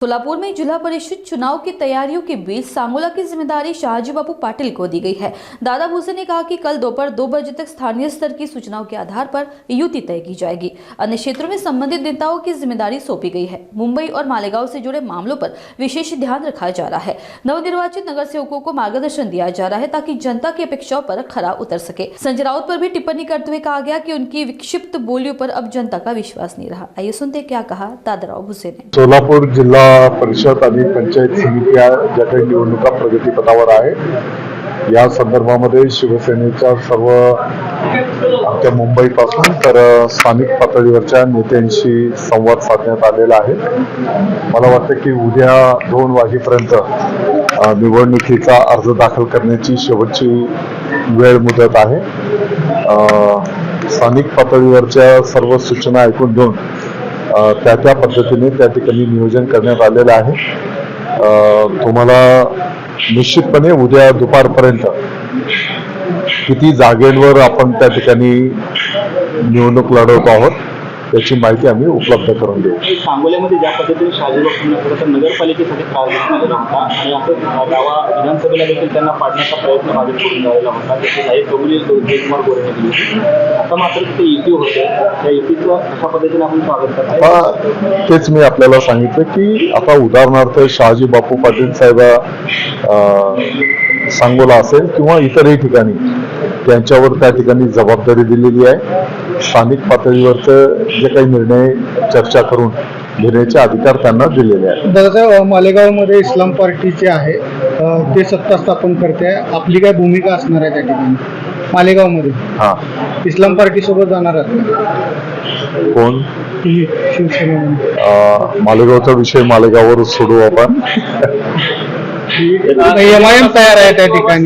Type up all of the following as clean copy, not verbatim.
सोलापुर में जिला परिषद चुनाव की तैयारियों के बीच सांगोला की जिम्मेदारी शाहजी बापू पाटिल को दी गई है। दादा भूसे ने कहा कि कल दोपहर 2 बजे तक स्थानीय स्तर की सूचनाओं के आधार पर युति तय की जाएगी। अन्य क्षेत्रों में संबंधित नेताओं की जिम्मेदारी सौंपी गई है। मुंबई और मालेगांव से जुड़े मामलों पर विशेष ध्यान रखा जा रहा है। नवनिर्वाचित नगर सेवकों को मार्गदर्शन दिया जा रहा है ताकि जनता की अपेक्षाओं पर खरा उतर सके। संजय राउत पर भी टिप्पणी करते हुए कहा गया कि उनकी विक्षिप्त बोलियों पर अब जनता का विश्वास नहीं रहा। आइए सुनते क्या कहा दादाराव भुसे ने। सोलापूर जिल्हा परिषद आणि पंचायत समित्या ज्या काही निवडणुका प्रगतीपथावर आहे, या संदर्भामध्ये शिवसेनेच्या सर्व आमच्या मुंबईपासून तर स्थानिक पातळीवरच्या नेत्यांशी संवाद साधण्यात आलेला आहे। मला वाटतं की उद्या 2 वाजेपर्यंत निवडणुकीचा अर्ज दाखल करण्याची शेवटची वेळ मुदत आहे। स्थानिक पातळीवरच्या सर्व सूचना ऐकून घेऊन त्या पद्धतीने त्या ठिकाणी नियोजन करण्यात आलेलं आहे। तुम्हाला निश्चितपणे उद्या दुपारपर्यंत किती जागेवर आपण त्या ठिकाणी निवडणूक लढवत आहोत याची माहिती आम्ही उपलब्ध करून देऊ। सांगोल्यामध्ये ज्या पद्धतीने शाहजी बापूंना नगरपालिकेसाठी त्रास देण्यात होता आणि असं दावा विधानसभेला देखील त्यांना पाडण्याचा प्रयत्न भाजपकडून झालेला होता, त्याची जाहीर कबुली जयकुमार गोरेने केली। आता मात्र तिथे युती होते, त्या युतीचं अशा पद्धतीने आपण स्वागत करतो। तेच मी आपल्याला सांगितलं की आता उदाहरणार्थ शाहजी बापू पाटील साहेब सांगोला असेल किंवा इतरही ठिकाणी त्यांच्यावर त्या ठिकाणी जबाबदारी दिलेली आहे। स्थानिक पातळीवरचं जे काही निर्णय चर्चा करून घेण्याचे अधिकार त्यांना दिलेले आहेत। दादा, मालेगावमध्ये इस्लाम पार्टीचे आहे, ते सत्ता स्थापन करते, आपली काय भूमिका असणार आहे त्या ठिकाणी मालेगावमध्ये? हा, इस्लाम पार्टी सोबत जाणार आहात कोण? शिवसेनेमध्ये मालेगावचा विषय मालेगाववर सोडू आपण। एमआयएम तयार आहे त्या ठिकाणी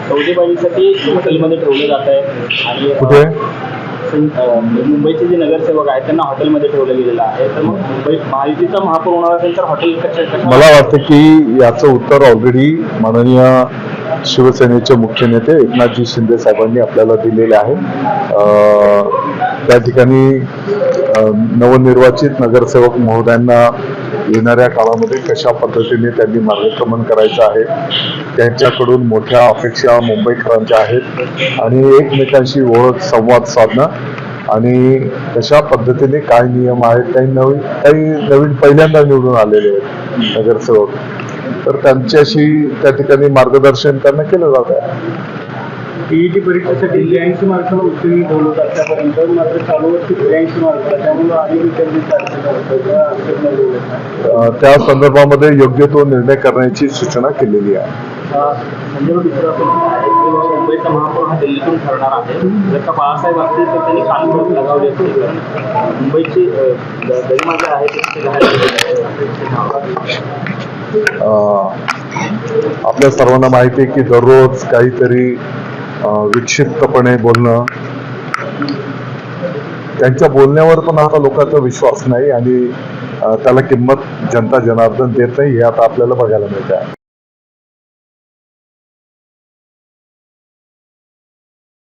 सौदेबाजीसाठी हॉटेलमध्ये ठेवलं जात आहे आणि कुठे मुंबईचे जे नगरसेवक आहेत त्यांना हॉटेलमध्ये ठेवलं गेलेलं आहे। तर मग मुंबई महायुतीचा महापौर होणार असेल तर हॉटेल मला वाटतं की याचं उत्तर ऑलरेडी माननीय शिवसेनेचे मुख्य नेते एकनाथजी शिंदे साहेबांनी आपल्याला दिलेले आहे। त्या ठिकाणी नवनिर्वाचित नगरसेवक महोदयांना येणाऱ्या काळामध्ये कशा पद्धतीने त्यांनी मार्गक्रमण करायचं आहे, त्यांच्याकडून मोठ्या अपेक्षा मुंबईकरांच्या आहेत आणि एकमेकांशी ओळख संवाद साधणं आणि कशा पद्धतीने काय नियम आहेत, काही नवीन पहिल्यांदा निवडून आलेले आहेत नगरसेवक, तर त्यांच्याशी त्या ठिकाणी मार्गदर्शन करणं केलं जात आहे। टीईटी परीक्षेसाठी 83 मार्काला उत्तीर्ण ठेवलं आतापर्यंत, मात्र चालू वर्षी 83 मार्काला, त्यामुळे अधिक त्या संदर्भामध्ये योग्य तो निर्णय करण्याची सूचना केलेली आहे। मुंबईचा महापौर हा दिल्लीतून ठरणार आहे। जर का बाळासाहेब असतील तर त्यांनी कानून लगावले असतील, कारण मुंबईची गरिमा जी आहे आपल्या सर्वांना माहिती आहे की दररोज काहीतरी विक्षिप्तपणे बोलणं, त्यांच्या बोलण्यावर पण आता लोकांचा विश्वास नाही आणि त्याला किंमत जनता जनार्दन देत नाही, हे आता आपल्याला बघायला मिळत आहे।